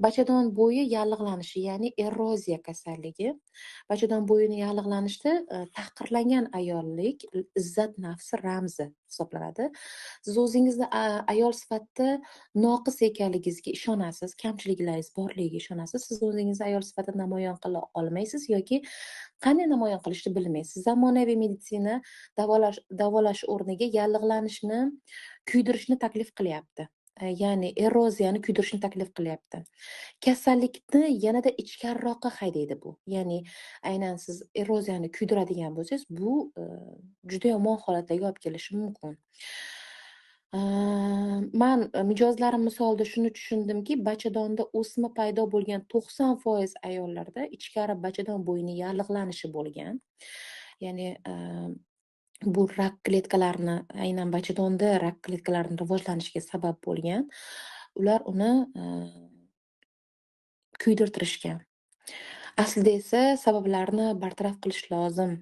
Bachadon bo'yi yallig'lanishi, ya'ni eroziya kasalligi. Bachadon bo'yini yallig'lanishda tahqirlangan ayollik izzat nafsi ramzi hisoblanadi. Siz o'zingizda ayol sifatida noqis ekanligingizga ishonasiz, kamchiliklaringiz borligiga ishonasiz. Siz o'zingizni ayol sifatida namoyon qila olmaysiz yoki qanday namoyon qilishni bilmaysiz. Zamonaviy meditsina davolash o'rniga yallig'lanishni kuydirishni taklif qilyapti. Ya'ni eroziyani kuydirishni taklif qilyapti. Kasallikni yanada ichkariroqqa haydaydi bu. Ya'ni aynan siz eroziyani kuydiradigan bo'lsangiz, bu juda yomon holatlarga olib kelishi mumkin. Man mijozlarim misolida shuni tushundimki, bachadonda o'sma paydo bo'lgan 90% ayollarda ichkari bachadon bo'yini yallig'lanishi bo'lgan. Ya'ni bu rak kletkalarini, aynan bachadonda rak kletkalarini rivojlanishiga sabab bo'lgan. Ular uni kuydirtirishgan. Aslida esa sabablarni bartaraf qilish lozim.